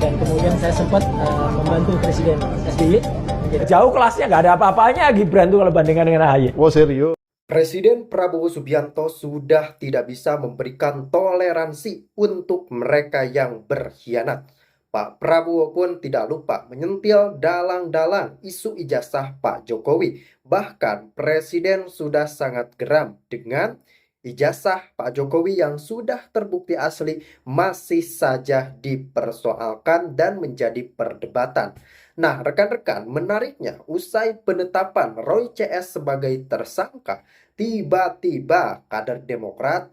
dan kemudian saya sempat membantu Presiden SBY. Jauh kelasnya nggak ada apa-apanya Gibran tuh kalau bandingkan dengan AHY. Oh serius? Presiden Prabowo Subianto sudah tidak bisa memberikan toleransi untuk mereka yang berkhianat. Pak Prabowo pun tidak lupa menyentil dalang-dalang isu ijazah Pak Jokowi. Bahkan Presiden sudah sangat geram dengan ijazah Pak Jokowi yang sudah terbukti asli masih saja dipersoalkan dan menjadi perdebatan. Nah, rekan-rekan, menariknya, usai penetapan Roy CS sebagai tersangka, tiba-tiba kader Demokrat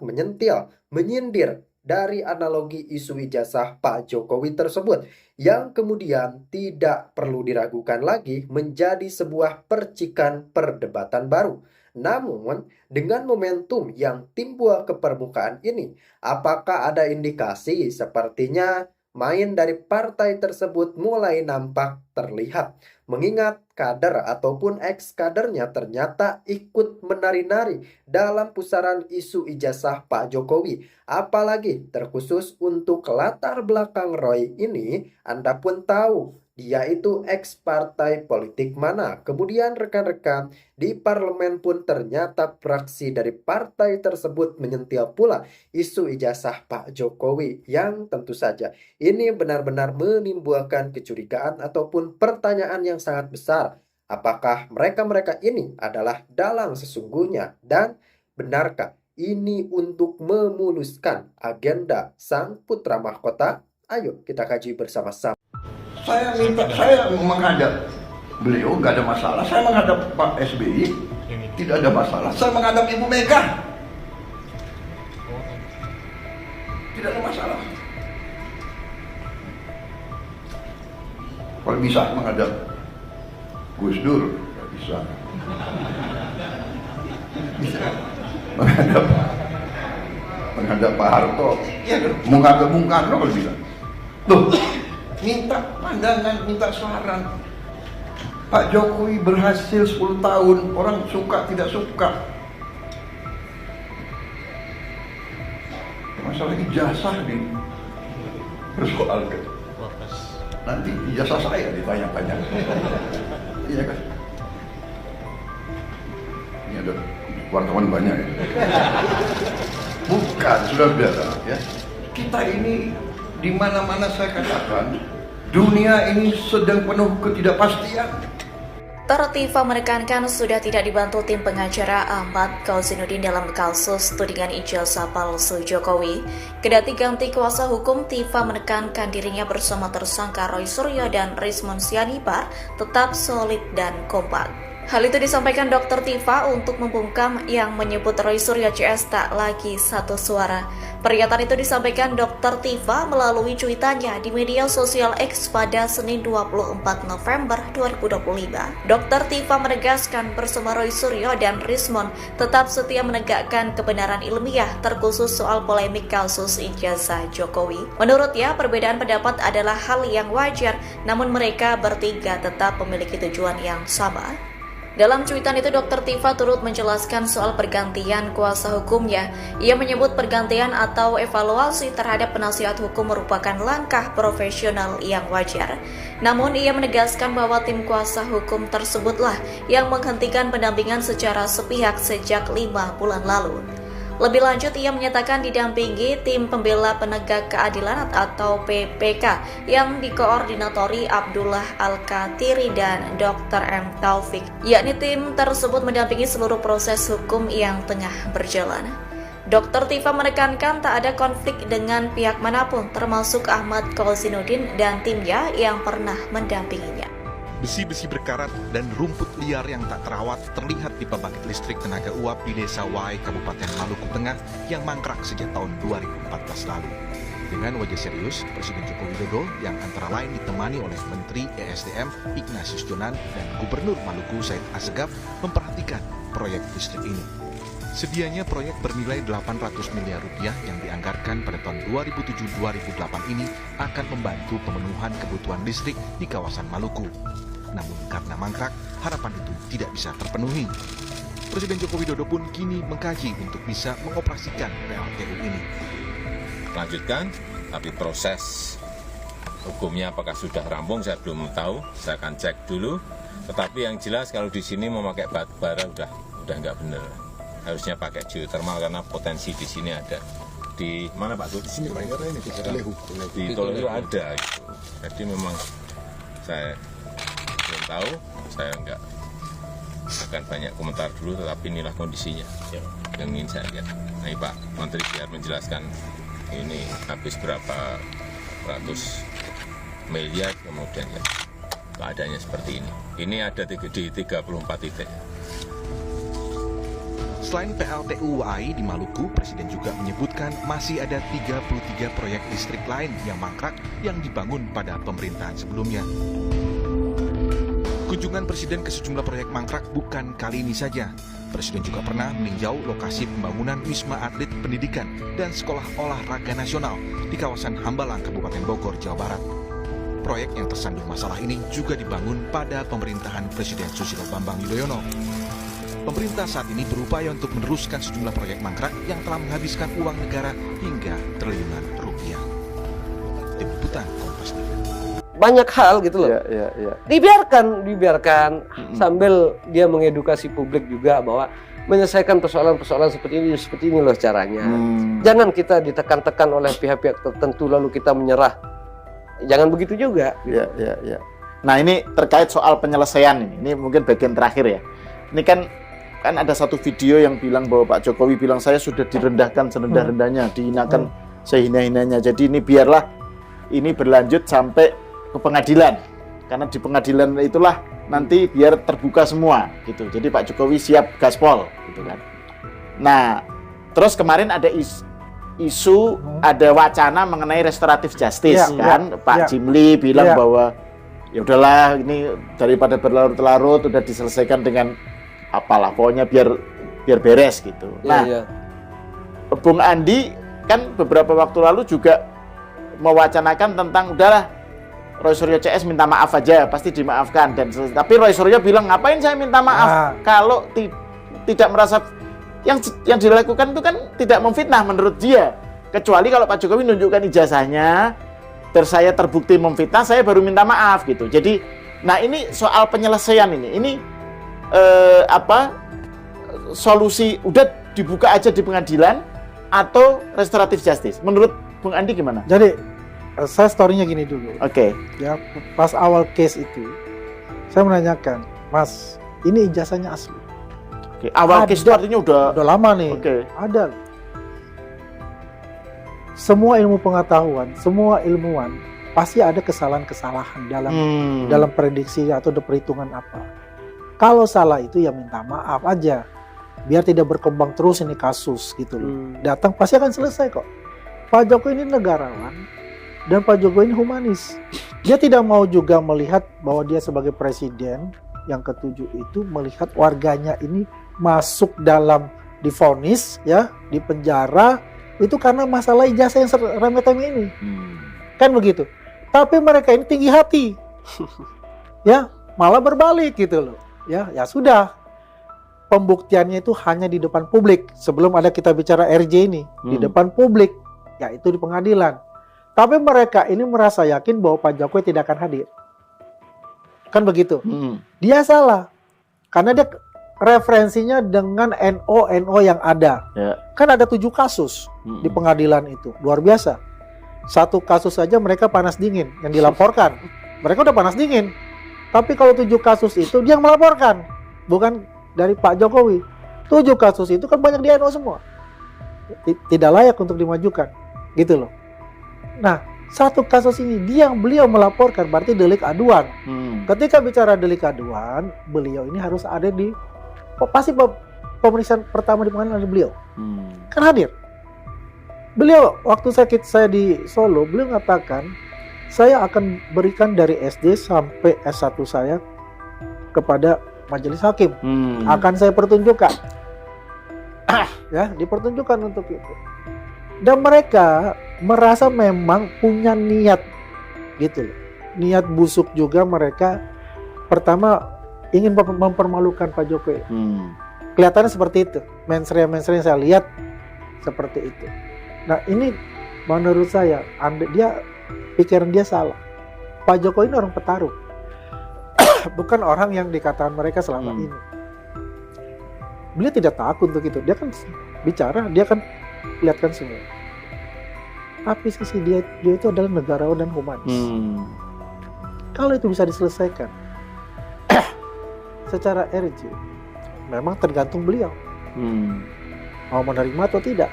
menyindir dari analogi isu ijazah Pak Jokowi tersebut, yang kemudian tidak perlu diragukan lagi menjadi sebuah percikan perdebatan baru. Namun, dengan momentum yang timbul ke permukaan ini, apakah ada indikasi sepertinya main dari partai tersebut mulai nampak terlihat, mengingat kader ataupun ex-kadernya ternyata ikut menari-nari dalam pusaran isu ijazah Pak Jokowi. Apalagi terkhusus untuk latar belakang Roy ini, Anda pun tahu dia itu ex-partai politik mana. Kemudian rekan-rekan, di parlemen pun ternyata fraksi dari partai tersebut menyentil pula isu ijazah Pak Jokowi, yang tentu saja ini benar-benar menimbulkan kecurigaan ataupun pertanyaan yang sangat besar. Apakah mereka-mereka ini adalah dalang sesungguhnya, dan benarkah ini untuk memuluskan agenda sang putra mahkota? Ayo kita kaji bersama-sama. Saya menghadap beliau nggak ada masalah. Saya menghadap Pak SBY tidak ada masalah. Saya menghadap Ibu Mega tidak ada masalah. Kalau bisa menghadap Gus Dur, nggak bisa. menghadap Pak Harto, ya menghadap Bung Karno kalau bisa. Tuh, minta pandangan, minta saran. Pak Jokowi berhasil 10 tahun, orang suka tidak suka. Masalah ijazah nih persoalkan. Nanti ijazah saya ditanya-tanya. Iya kan? Ini ada wartawan banyak ya. Bukan, sudah biasa ya. Kita ini di mana-mana saya katakan, dunia ini sedang penuh ketidakpastian. Tiva menekankan sudah tidak dibantu tim pengacara Ahmad Kauzinuddin dalam kasus tudingan ijazah palsu Jokowi. Kendati ganti kuasa hukum, Tiva menekankan dirinya bersama tersangka Roy Suryo dan Rismon Sianipar tetap solid dan kompak. Hal itu disampaikan Dr. Tiva untuk membungkam yang menyebut Roy Suryo CS tak lagi satu suara. Pernyataan itu disampaikan Dr. Tiva melalui cuitannya di media sosial X pada Senin 24 November 2025. Dr. Tiva menegaskan bersama Roy Suryo dan Rismon tetap setia menegakkan kebenaran ilmiah terkhusus soal polemik kasus ijazah Jokowi. Menurutnya, perbedaan pendapat adalah hal yang wajar, namun mereka bertiga tetap memiliki tujuan yang sama. Dalam cuitan itu, Dr. Tiva turut menjelaskan soal pergantian kuasa hukumnya. Ia menyebut pergantian atau evaluasi terhadap penasihat hukum merupakan langkah profesional yang wajar. Namun, ia menegaskan bahwa tim kuasa hukum tersebutlah yang menghentikan pendampingan secara sepihak sejak 5 bulan lalu. Lebih lanjut, ia menyatakan didampingi tim pembela penegak keadilan atau PPK yang dikoordinatori Abdullah Al-Katiri dan Dr. M. Taufik, yakni tim tersebut mendampingi seluruh proses hukum yang tengah berjalan. Dr. Tiva menekankan tak ada konflik dengan pihak manapun, termasuk Ahmad Kauzinuddin dan timnya yang pernah mendampinginya. Besi-besi berkarat dan rumput liar yang tak terawat terlihat di pembangkit listrik tenaga uap di Desa Wai, Kabupaten Maluku Tengah yang mangkrak sejak tahun 2014 lalu. Dengan wajah serius, Presiden Joko Widodo yang antara lain ditemani oleh Menteri ESDM Ignatius Jonan dan Gubernur Maluku Said Assegaf memperhatikan proyek listrik ini. Sedianya proyek bernilai 800 miliar rupiah yang dianggarkan pada tahun 2007-2008 ini akan membantu pemenuhan kebutuhan listrik di kawasan Maluku. Namun karena mangkrak, harapan itu tidak bisa terpenuhi. Presiden Joko Widodo pun kini mengkaji untuk bisa mengoperasikan PLTU ini. Lanjutkan, tapi proses hukumnya apakah sudah rampung saya belum tahu, saya akan cek dulu. Tetapi yang jelas kalau di sini memakai batu bara udah nggak benar. Harusnya pakai geothermal karena potensi di sini ada. Di mana Pak Gus? Di sini Pak. Di Toledo ada gitu. Jadi memang saya belum tahu, saya nggak akan banyak komentar dulu, tetapi inilah kondisinya yang ingin saya lihat. Nah, ini Pak Menteri biar menjelaskan ini habis berapa ratus miliar, kemudian ya keadaannya seperti ini. Ini ada di 34 titik. Selain PLTU WAI di Maluku, Presiden juga menyebutkan masih ada 33 proyek listrik lain yang mangkrak yang dibangun pada pemerintahan sebelumnya. Kunjungan Presiden ke sejumlah proyek mangkrak bukan kali ini saja. Presiden juga pernah meninjau lokasi pembangunan Wisma Atlet Pendidikan dan Sekolah Olahraga Nasional di kawasan Hambalang, Kabupaten Bogor, Jawa Barat. Proyek yang tersandung masalah ini juga dibangun pada pemerintahan Presiden Susilo Bambang Yudhoyono. Pemerintah saat ini berupaya untuk meneruskan sejumlah proyek mangkrak yang telah menghabiskan uang negara hingga triliunan rupiah. Tim Liputan Kompas TV. Banyak hal gitu loh. Dibiarkan sambil dia mengedukasi publik juga bahwa menyelesaikan persoalan-persoalan seperti ini loh caranya. Jangan kita ditekan-tekan oleh pihak-pihak tertentu lalu kita menyerah. Jangan begitu juga. Ya. Nah, ini terkait soal penyelesaian ini. Ini mungkin bagian terakhir ya. Ini kan ada satu video yang bilang bahwa Pak Jokowi bilang saya sudah direndahkan serendah-rendahnya, dihinakan sehina-hinanya. Jadi ini biarlah ini berlanjut sampai ke pengadilan. Karena di pengadilan itulah nanti biar terbuka semua gitu. Jadi Pak Jokowi siap gaspol gitu kan. Nah, terus kemarin ada isu ada wacana mengenai restoratif justice kan. Pak Jimli bilang bahwa ya udahlah ini daripada berlarut-larut udah diselesaikan dengan apalah pokoknya biar beres gitu. Nah, Bung Andi kan beberapa waktu lalu juga mewacanakan tentang udahlah Roy Suryo CS minta maaf aja, pasti dimaafkan dan tapi Roy Suryo bilang ngapain saya minta maaf kalau tidak merasa yang dilakukan itu kan tidak memfitnah menurut dia. Kecuali kalau Pak Jokowi menunjukkan ijazahnya, terus saya terbukti memfitnah, saya baru minta maaf gitu. Jadi, nah ini soal penyelesaian ini solusi udah dibuka aja di pengadilan atau restoratif justice? Menurut Bung Andi gimana? Jadi saya story-nya gini dulu. Oke. Ya, pas awal case itu saya menanyakan, Mas, ini ijazahnya asli? Oke. Awal case itu artinya udah lama nih. Oke. Ada. Semua ilmu pengetahuan, semua ilmuwan pasti ada kesalahan-kesalahan dalam prediksi atau perhitungan apa. Kalau salah itu ya minta maaf aja, biar tidak berkembang terus ini kasus gitu loh. Datang pasti akan selesai kok. Pak Jokowi ini negarawan dan Pak Jokowi ini humanis. Dia tidak mau juga melihat bahwa dia sebagai presiden yang ke-7 itu melihat warganya ini masuk dalam divonis ya, di penjara itu karena masalah ijazah yang remeh-temeh ini. Kan begitu. Tapi mereka ini tinggi hati. Ya, malah berbalik gitu loh. Ya sudah. Pembuktiannya itu hanya di depan publik. Sebelum ada kita bicara RJ ini, di depan publik, yaitu di pengadilan. Tapi mereka ini merasa yakin bahwa Pak Jokowi tidak akan hadir. Kan begitu. Dia salah. Karena dia referensinya dengan NO yang ada. Kan ada 7 kasus di pengadilan itu. Luar biasa. Satu kasus saja mereka panas dingin yang dilaporkan. Mereka udah panas dingin. Tapi kalau 7 kasus itu dia yang melaporkan. Bukan dari Pak Jokowi. 7 kasus itu kan banyak di NO semua. Tidak layak untuk dimajukan. Gitu loh. Nah, satu kasus ini beliau melaporkan berarti delik aduan. Ketika bicara delik aduan, beliau ini harus ada di pasti pemeriksaan pertama di pengadilan beliau. Kan hadir. Beliau waktu saya di Solo, beliau mengatakan saya akan berikan dari SD sampai S1 saya kepada majelis hakim. Akan saya pertunjukkan. Ya, dipertunjukkan untuk itu. Dan mereka merasa memang punya niat gitu loh. Niat busuk juga mereka. Pertama ingin mempermalukan Pak Jokowi. Kelihatannya seperti itu. Mensream yang saya lihat seperti itu. Nah, ini menurut saya pikiran dia salah. Pak Jokowi ini orang petarung. Bukan orang yang dikatakan mereka selama ini. Beliau tidak takut untuk itu. Dia kan bicara, dia kan lihatkan semua. Tapi sisi dia itu adalah negarawan dan humanis. Kalau itu bisa diselesaikan secara RJ, memang tergantung beliau mau menerima atau tidak.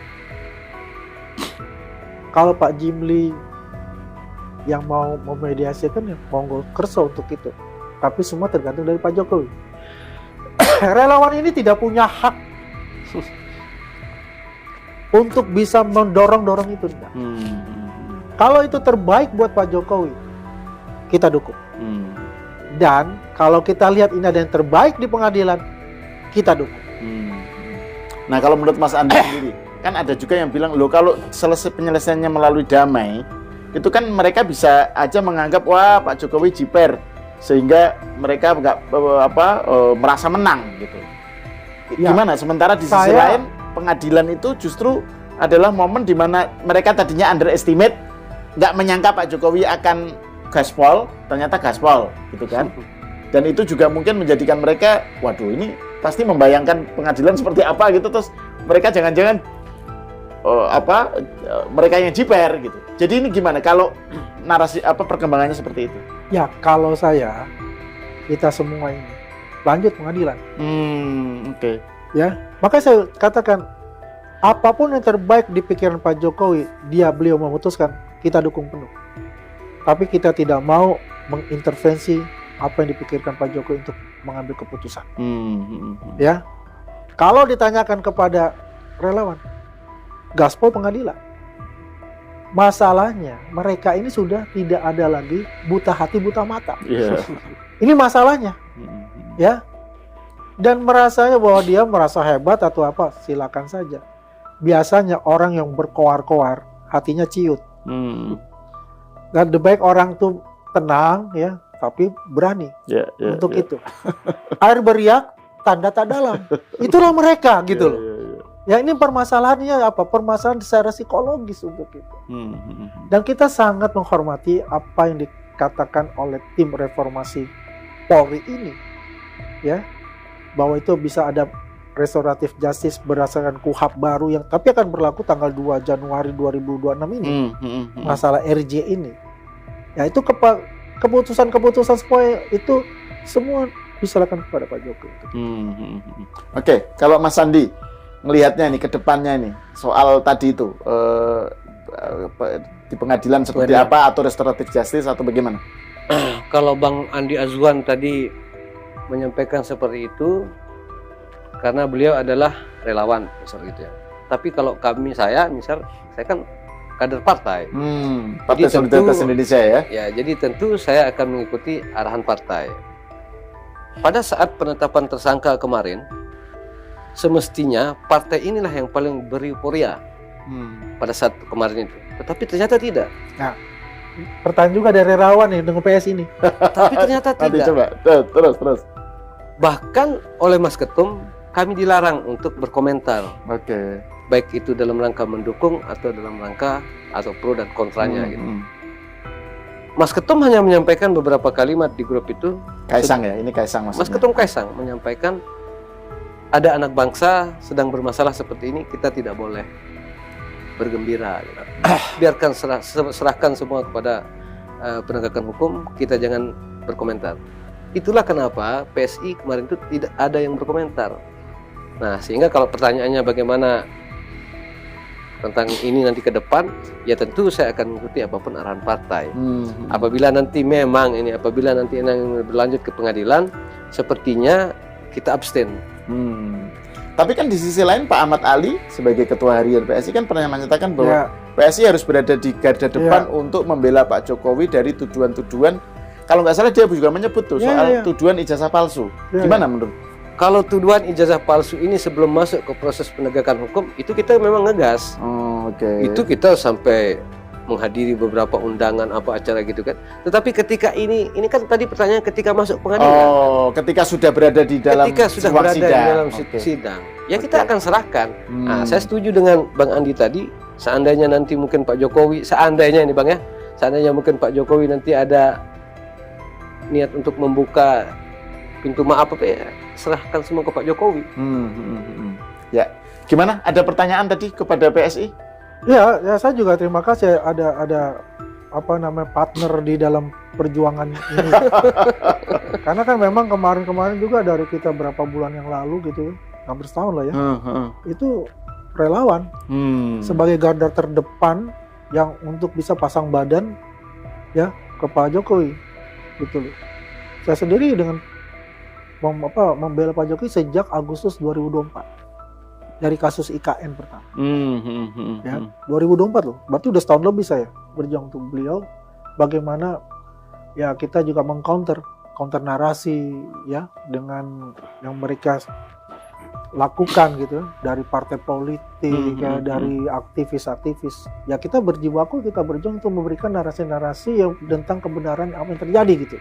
Kalau Pak Jimli yang mau memediasikan, ya monggo kerso untuk itu. Tapi semua tergantung dari Pak Jokowi. Relawan ini tidak punya hak untuk bisa mendorong itu. Kalau itu terbaik buat Pak Jokowi, kita dukung. Dan kalau kita lihat ini ada yang terbaik di pengadilan, kita dukung. Nah, kalau menurut Mas Andi sendiri, kan ada juga yang bilang, loh kalau penyelesaiannya melalui damai, itu kan mereka bisa aja menganggap, wah Pak Jokowi jiper, sehingga mereka nggak merasa menang gitu. Gimana? Sementara di sisi lain, pengadilan itu justru adalah momen di mana mereka tadinya underestimate, nggak menyangka Pak Jokowi akan gaspol, ternyata gaspol, gitu kan? Dan itu juga mungkin menjadikan mereka, waduh ini pasti membayangkan pengadilan seperti apa gitu, terus mereka jangan-jangan mereka yang jiper gitu. Jadi ini gimana kalau narasi perkembangannya seperti itu? Ya kalau kita semua ini lanjut pengadilan. Oke. Ya, makanya saya katakan apapun yang terbaik di pikiran Pak Jokowi, beliau memutuskan, kita dukung penuh. Tapi kita tidak mau mengintervensi apa yang dipikirkan Pak Jokowi untuk mengambil keputusan. Ya, kalau ditanyakan kepada relawan, gaspol pengadilan. Masalahnya mereka ini sudah tidak ada lagi buta hati buta mata. Ini masalahnya, ya. Dan merasanya bahwa dia merasa hebat atau apa, silakan saja. Biasanya orang yang berkoar-koar hatinya ciut. Dan lebih baik orang tuh tenang, ya, tapi berani untuk itu. Air beriak, tanda tak dalam. Itulah mereka, gitu loh. Ya ini permasalahannya apa? Permasalahan secara psikologis untuk itu. Dan kita sangat menghormati apa yang dikatakan oleh tim reformasi Polri ini, ya, bahwa itu bisa ada restoratif justice berdasarkan KUHP baru yang tapi akan berlaku tanggal 2 Januari 2026 ini. Masalah RJ ini, ya itu keputusan-keputusan semua itu semua diserahkan kepada Pak Jokowi. Oke, kalau Mas Andi ngelihatnya nih ke depannya nih soal tadi itu di pengadilan seperti apa atau restoratif justice atau bagaimana? Kalau Bang Andi Azwan tadi menyampaikan seperti itu karena beliau adalah relawan seperti itu ya. Tapi kalau saya kan kader partai. Partai Solidaritas Indonesia ya. Ya, jadi tentu saya akan mengikuti arahan partai. Pada saat penetapan tersangka kemarin, semestinya partai inilah yang paling bereuforia pada saat kemarin itu. Tetapi ternyata tidak. Nah, pertanyaan juga dari relawan nih dengan PS ini. Tapi ternyata tidak. Coba, terus. Bahkan oleh Mas Ketum, kami dilarang untuk berkomentar. Oke. Baik itu dalam rangka mendukung atau dalam rangka atau pro dan kontranya gitu. Mas Ketum hanya menyampaikan beberapa kalimat di grup itu. Kaisang ya, ini Kaisang maksudnya. Mas Ketum Kaisang menyampaikan ada anak bangsa sedang bermasalah seperti ini, kita tidak boleh bergembira. Gitu. Biarkan serahkan semua kepada penegakan hukum, kita jangan berkomentar. Itulah kenapa PSI kemarin itu tidak ada yang berkomentar. Nah, sehingga kalau pertanyaannya bagaimana tentang ini nanti ke depan, ya tentu saya akan mengikuti apapun arahan partai. Apabila nanti berlanjut ke pengadilan, sepertinya kita abstain. Tapi kan di sisi lain Pak Ahmad Ali sebagai ketua harian PSI kan pernah menyatakan bahwa PSI harus berada di garda depan untuk membela Pak Jokowi dari tuduhan-tuduhan. Kalau nggak salah dia juga menyebut tuh soal tuduhan ijazah palsu. Gimana menurut? Kalau tuduhan ijazah palsu ini sebelum masuk ke proses penegakan hukum, itu kita memang ngegas. Itu kita sampai menghadiri beberapa undangan acara gitu kan. Tetapi ketika ini kan tadi pertanyaan ketika masuk pengadilan. Ketika sudah berada di dalam sidang. Ya kita akan serahkan. Nah, saya setuju dengan Bang Andi tadi, seandainya nanti mungkin Pak Jokowi, seandainya mungkin Pak Jokowi nanti ada niat untuk membuka pintu maaf apa ya, serahkan semua ke Pak Jokowi. Ya, gimana? Ada pertanyaan tadi kepada PSI? Ya, saya juga terima kasih ada apa namanya partner di dalam perjuangan ini. Karena kan memang kemarin juga dari kita berapa bulan yang lalu gitu ya, hampir setahun lah ya, itu relawan sebagai garda terdepan yang untuk bisa pasang badan ya ke Pak Jokowi gitu loh. Saya sendiri dengan membela Pak Jokowi sejak Agustus 2024 dari kasus IKN pertama. Ya, 2024 loh. Berarti udah setahun lebih saya berjuang untuk beliau. Bagaimana ya kita juga counter narasi ya dengan yang mereka lakukan gitu dari partai politik ya, dari aktivis-aktivis. Ya kita berjibaku, kita berjuang untuk memberikan narasi-narasi yang tentang kebenaran apa yang terjadi gitu.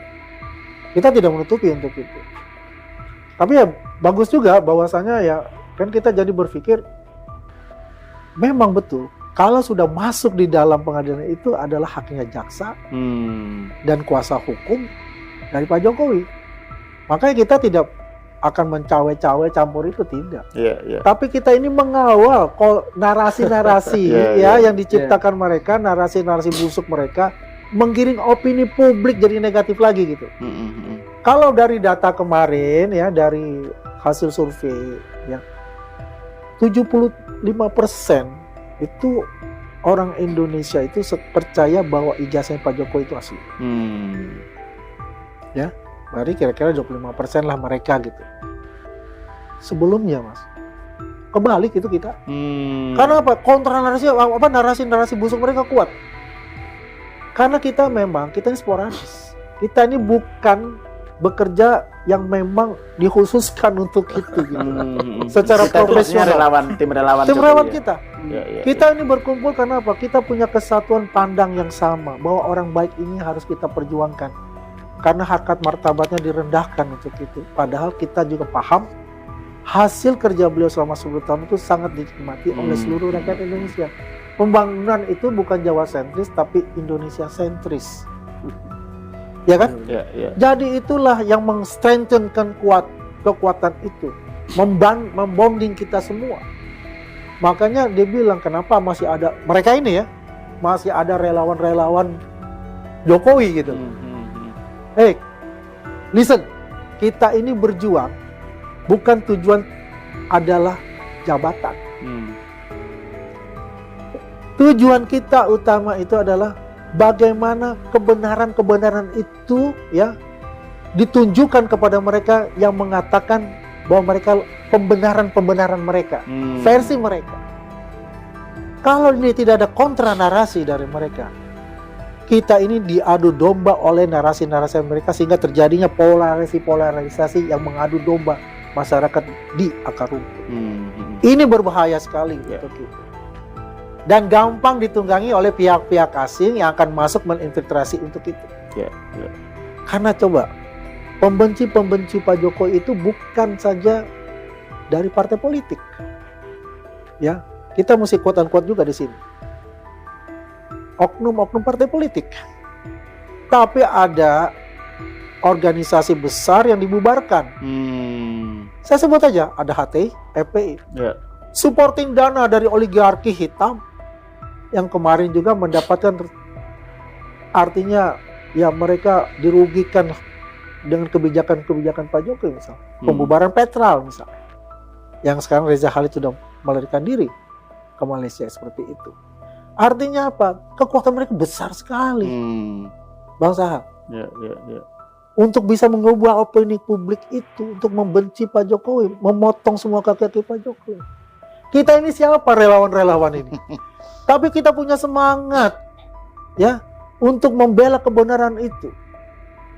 Kita tidak menutupi untuk itu. Tapi ya bagus juga bahwasanya ya kan kita jadi berpikir memang betul kalau sudah masuk di dalam pengadilan itu adalah haknya jaksa dan kuasa hukum dari Pak Jokowi. Makanya kita tidak akan mencawe-cawe campur itu, tidak. Tapi kita ini mengawal narasi-narasi yang diciptakan mereka, narasi-narasi busuk mereka menggiring opini publik jadi negatif lagi gitu. Kalau dari data kemarin ya, dari hasil survei ya, 75% itu orang Indonesia itu percaya bahwa ijazahnya Pak Jokowi itu asli. Ya, berarti kira-kira 25% lah mereka gitu. Sebelumnya Mas, kebalik itu kita. Karena apa? Kontra narasi busuk mereka kuat. Karena kita ini sporadis. Kita ini bukan bekerja yang memang dikhususkan untuk itu gitu. Secara profesional. Tim relawan kita. Kita ini berkumpul karena apa? Kita punya kesatuan pandang yang sama bahwa orang baik ini harus kita perjuangkan. Karena harkat martabatnya direndahkan untuk itu. Padahal kita juga paham hasil kerja beliau selama 10 tahun itu sangat dinikmati oleh seluruh rakyat Indonesia. Pembangunan itu bukan Jawa sentris tapi Indonesia sentris. Ya kan? Jadi itulah yang meng-strengthenkan kekuatan itu, membonding kita semua. Makanya dia bilang kenapa masih ada mereka ini ya, masih ada relawan-relawan Jokowi gitu. Hey, listen, kita ini berjuang bukan tujuan adalah jabatan. Tujuan kita utama itu adalah bagaimana kebenaran itu ya ditunjukkan kepada mereka yang mengatakan bahwa mereka pembenaran mereka, versi mereka. Kalau ini tidak ada kontra narasi dari mereka, kita ini diadu domba oleh narasi-narasi mereka sehingga terjadinya polarisasi yang mengadu domba masyarakat di akar rumput. Ini berbahaya sekali untuk kita. Dan gampang ditunggangi oleh pihak-pihak asing yang akan masuk menginfiltrasi untuk itu. Karena coba, pembenci Pak Jokowi itu bukan saja dari partai politik. Ya, kita mesti quote-unquote juga di sini. Oknum-oknum partai politik. Tapi ada organisasi besar yang dibubarkan. Saya sebut aja, ada HTI, FPI. Supporting dana dari oligarki hitam yang kemarin juga mendapatkan, artinya ya mereka dirugikan dengan kebijakan Pak Jokowi misal, pembubaran Petral misal, yang sekarang Reza Khalid sudah melarikan diri ke Malaysia seperti itu. Artinya apa? Kekuatan mereka besar sekali, Bang Sahab. Untuk bisa mengubah opini publik itu, untuk membenci Pak Jokowi, memotong semua kaki Pak Jokowi. Kita ini siapa relawan-relawan ini? Tapi kita punya semangat ya untuk membela kebenaran itu.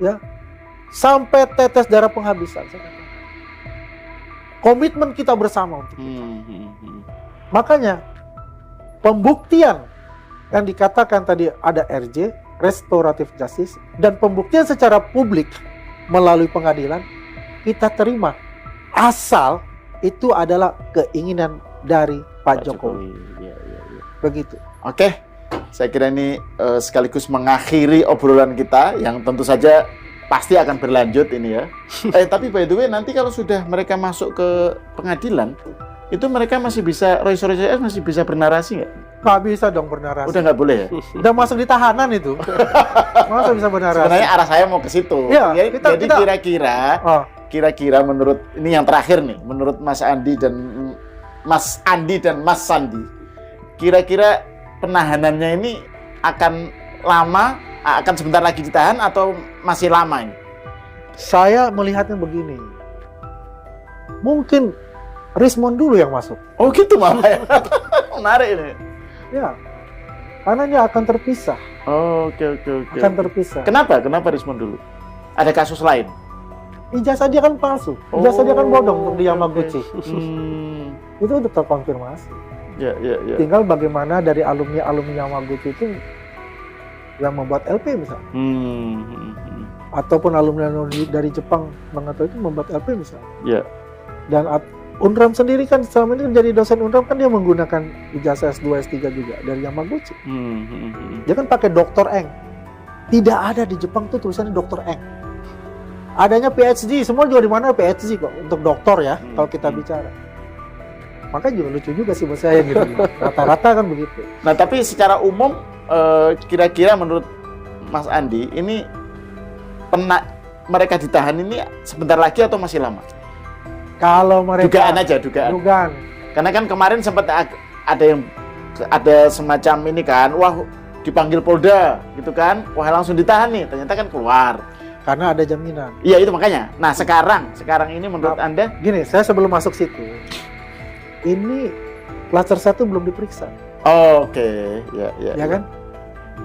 Ya. Sampai tetes darah penghabisan. Komitmen kita bersama untuk itu. Makanya pembuktian yang dikatakan tadi ada RJ, restoratif justice, dan pembuktian secara publik melalui pengadilan kita terima asal itu adalah keinginan dari Pak Jokowi. Begitu. Oke, saya kira ini sekaligus mengakhiri obrolan kita yang tentu saja pasti akan berlanjut ini ya. Tapi by the way, nanti kalau sudah mereka masuk ke pengadilan, itu mereka masih bisa, Royce CS masih bisa bernarasi nggak? Nggak bisa dong bernarasi. Udah nggak boleh ya? Udah masuk di tahanan itu. Masa bisa bernarasi? Sebenarnya arah saya mau ke situ. Ya, Jadi kira-kira menurut, ini yang terakhir nih, menurut Mas Andi dan Mas Sandi, kira-kira penahanannya ini akan lama, akan sebentar lagi ditahan atau masih lama ini? Saya melihatnya begini. Mungkin Rismond dulu yang masuk. Oh gitu malah ya. Menarik ini. Ya. Karena dia akan terpisah. Oh, oke. Akan terpisah. Kenapa Rismond dulu? Ada kasus lain? Ijazah dia kan palsu. Ijazah dia kan bodong untuk di Yamaguchi. Itu udah terkonfirmasi. Ya. Tinggal bagaimana dari alumni Yamaguchi itu yang membuat LP misalnya. Ataupun alumni dari Jepang mengetahui itu membuat LP misalnya. Ya. Dan Unram sendiri kan selama ini jadi dosen Unram kan dia menggunakan ijazah S2, S3 juga dari Yamaguchi. Dia kan pakai Dr. Eng. Tidak ada di Jepang tuh tulisannya Dr. Eng. Adanya PhD, semua juga di mana PhD kok untuk doktor ya kalau kita bicara. Makanya juga lucu juga sih buat saya gitu. Rata-rata kan begitu. Nah, tapi secara umum kira-kira menurut Mas Andi ini mereka ditahan ini sebentar lagi atau masih lama? Kalau mereka dugaan. Karena kan kemarin sempat ada semacam ini kan, wah dipanggil Polda gitu kan, wah langsung ditahan nih, ternyata kan keluar. Karena ada jaminan. Iya itu makanya. Nah sekarang ini menurut Anda? Gini, saya sebelum masuk situ, ini Pelajar 1 belum diperiksa. Oke. Ya kan?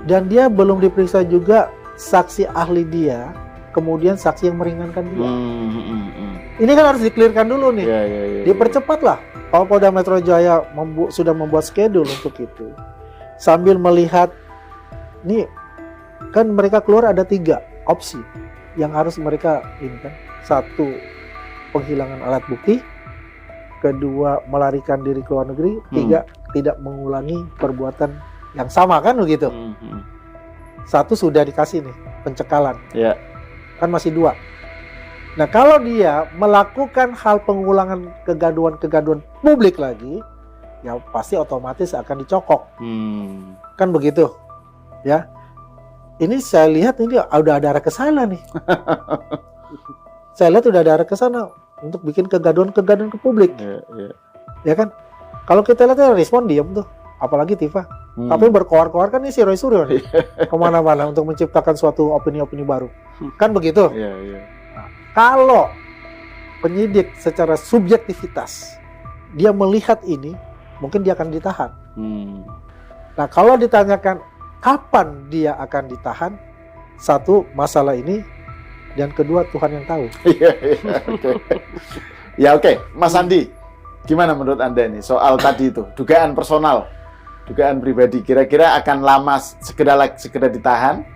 Dan dia belum diperiksa juga saksi ahli dia, kemudian saksi yang meringankan dia. Ini kan harus dikelirkan dulu nih. Dipercepatlah. Kalau Polda Metro Jaya sudah membuat schedule untuk itu, sambil melihat, nih kan mereka keluar ada 3 opsi yang harus mereka ini kan. 1, penghilangan alat bukti. 2, melarikan diri ke luar negeri. 3, tidak mengulangi perbuatan yang sama kan begitu. 1 sudah dikasih nih, pencekalan. Kan masih 2. Nah kalau dia melakukan hal pengulangan kegaduhan publik lagi, ya pasti otomatis akan dicokok. Kan begitu. Ya. Ini saya lihat ini udah ada arah ke sana nih. Saya lihat udah ada arah ke sana untuk bikin kegaduhan ke publik. Ya kan? Kalau kita lihat respon diam tuh, apalagi Tifa. Tapi berkoar-koar kan ini si Roy Suryo nih. Kemana-mana untuk menciptakan suatu opini-opini baru. Kan begitu? Nah, kalau penyidik secara subjektivitas dia melihat ini, mungkin dia akan ditahan. Nah kalau ditanyakan kapan dia akan ditahan, 1 masalah ini, dan 2 Tuhan yang tahu. Oke. Mas Andi, gimana menurut Anda ini soal tadi itu dugaan personal, dugaan pribadi, kira-kira akan lama segera ditahan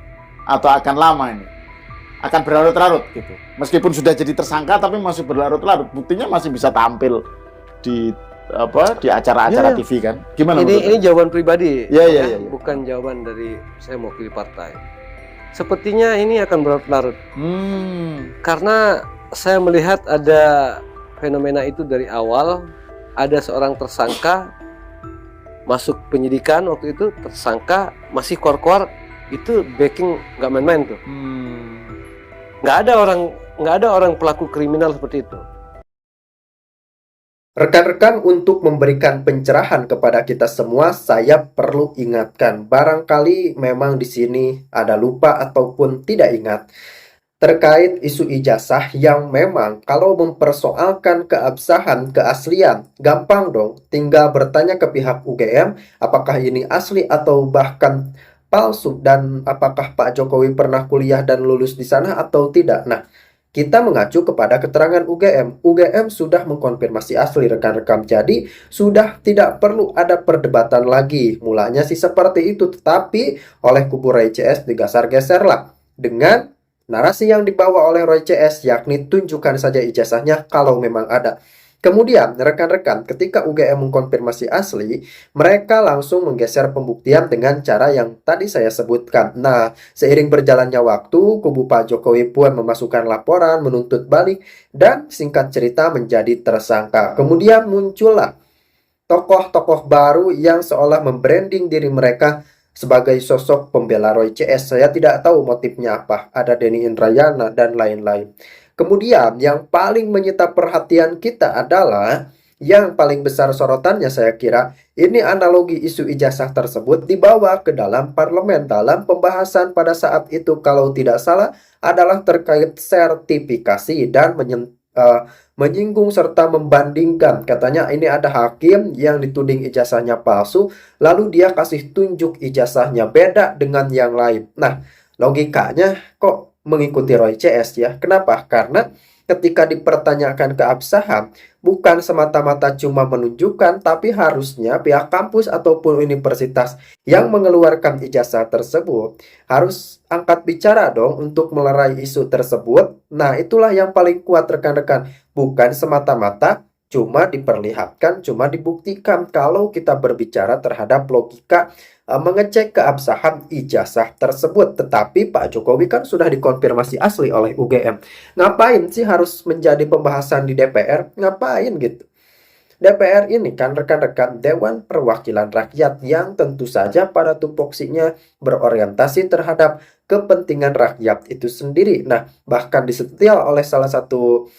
atau akan lama ini? Akan berlarut-larut gitu. Meskipun sudah jadi tersangka tapi masih berlarut-larut. Buktinya masih bisa tampil di acara-acara TV kan. Gimana ini jawaban pribadi. Iya. Bukan jawaban dari saya mewakili partai. Sepertinya ini akan berlarut-larut. Karena saya melihat ada fenomena itu dari awal. Ada seorang tersangka masuk penyidikan waktu itu, tersangka masih kuar-kuar, itu backing nggak main-main tuh. Nggak ada orang pelaku kriminal seperti itu. Rekan-rekan, untuk memberikan pencerahan kepada kita semua, saya perlu ingatkan, barangkali memang di sini ada lupa ataupun tidak ingat terkait isu ijazah yang memang kalau mempersoalkan keabsahan, keaslian, gampang dong, tinggal bertanya ke pihak UGM apakah ini asli atau bahkan palsu, dan apakah Pak Jokowi pernah kuliah dan lulus di sana atau tidak. Nah, kita mengacu kepada keterangan UGM. UGM sudah mengkonfirmasi asli, rekan-rekan. Jadi sudah tidak perlu ada perdebatan lagi. Mulanya sih seperti itu, tetapi oleh kubu Roy CS digeser-geserlah dengan narasi yang dibawa oleh Roy CS, yakni tunjukkan saja ijazahnya kalau memang ada. Kemudian, rekan-rekan, ketika UGM mengkonfirmasi asli, mereka langsung menggeser pembuktian dengan cara yang tadi saya sebutkan. Nah, seiring berjalannya waktu, kubu Pak Jokowi pun memasukkan laporan, menuntut balik, dan singkat cerita menjadi tersangka. Kemudian muncullah tokoh-tokoh baru yang seolah membranding diri mereka sebagai sosok pembela Roy CS. Saya tidak tahu motifnya apa. Ada Denny Indrayana dan lain-lain. Kemudian yang paling menyita perhatian kita adalah yang paling besar sorotannya, saya kira ini analogi isu ijazah tersebut dibawa ke dalam parlemen. Dalam pembahasan pada saat itu kalau tidak salah adalah terkait sertifikasi dan menyinggung serta membandingkan. Katanya ini ada hakim yang dituding ijazahnya palsu, lalu dia kasih tunjuk ijazahnya beda dengan yang lain. Nah, logikanya kok mengikuti Roy CS ya. Kenapa? Karena ketika dipertanyakan keabsahan, bukan semata-mata cuma menunjukkan, tapi harusnya pihak kampus ataupun universitas yang mengeluarkan ijazah tersebut harus angkat bicara dong untuk melerai isu tersebut. Nah, itulah yang paling kuat rekan-rekan. Bukan semata-mata cuma diperlihatkan, cuma dibuktikan. Kalau kita berbicara terhadap logika mengecek keabsahan ijazah tersebut. Tetapi Pak Jokowi kan sudah dikonfirmasi asli oleh UGM. Ngapain sih harus menjadi pembahasan di DPR? Ngapain gitu? DPR ini kan rekan-rekan Dewan Perwakilan Rakyat yang tentu saja pada tupoksinya berorientasi terhadap kepentingan rakyat itu sendiri. Nah, bahkan disetel oleh salah satu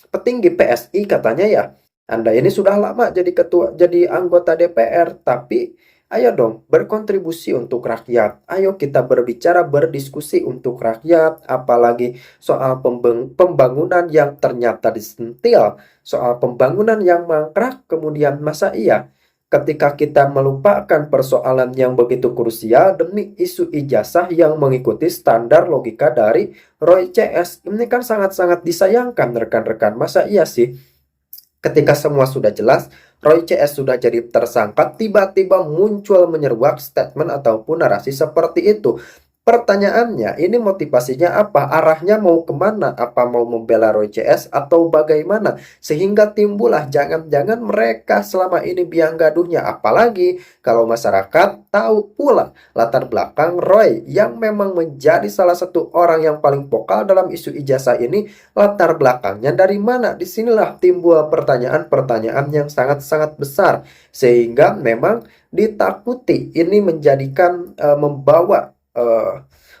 petinggi PSI katanya ya, Anda ini sudah lama jadi anggota DPR, tapi ayo dong berkontribusi untuk rakyat. Ayo kita berbicara, berdiskusi untuk rakyat. Apalagi soal pembangunan yang ternyata disentil, soal pembangunan yang mangkrak. Kemudian masa iya ketika kita melupakan persoalan yang begitu krusial demi isu ijazah yang mengikuti standar logika dari Roy CS. Ini kan sangat-sangat disayangkan rekan-rekan. Masa iya sih ketika semua sudah jelas, Roy CS sudah jadi tersangka, tiba-tiba muncul menyeruak statement ataupun narasi seperti itu. Pertanyaannya, ini motivasinya apa? Arahnya mau kemana? Apa mau membela Roy CS atau bagaimana? Sehingga timbullah jangan-jangan mereka selama ini biang gaduhnya. Apalagi kalau masyarakat tahu pula latar belakang Roy yang memang menjadi salah satu orang yang paling vokal dalam isu ijazah ini. Latar belakangnya dari mana? Disinilah timbul pertanyaan-pertanyaan yang sangat-sangat besar. Sehingga memang ditakuti ini menjadikan membawa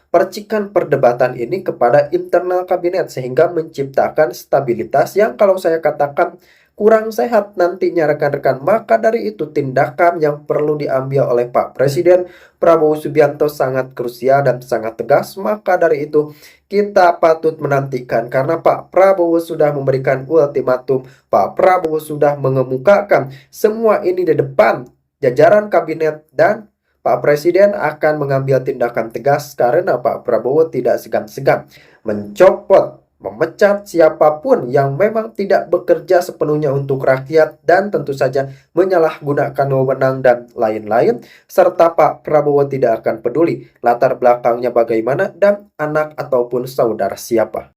percikan perdebatan ini kepada internal kabinet sehingga menciptakan stabilitas yang kalau saya katakan kurang sehat nantinya rekan-rekan. Maka dari itu tindakan yang perlu diambil oleh Pak Presiden Prabowo Subianto sangat krusial dan sangat tegas. Maka dari itu kita patut menantikan karena Pak Prabowo sudah memberikan ultimatum, Pak Prabowo sudah mengemukakan semua ini di depan jajaran kabinet dan Pak Presiden akan mengambil tindakan tegas karena Pak Prabowo tidak segan-segan mencopot, memecat siapapun yang memang tidak bekerja sepenuhnya untuk rakyat dan tentu saja menyalahgunakan wewenang dan lain-lain. Serta Pak Prabowo tidak akan peduli latar belakangnya bagaimana dan anak ataupun saudara siapa.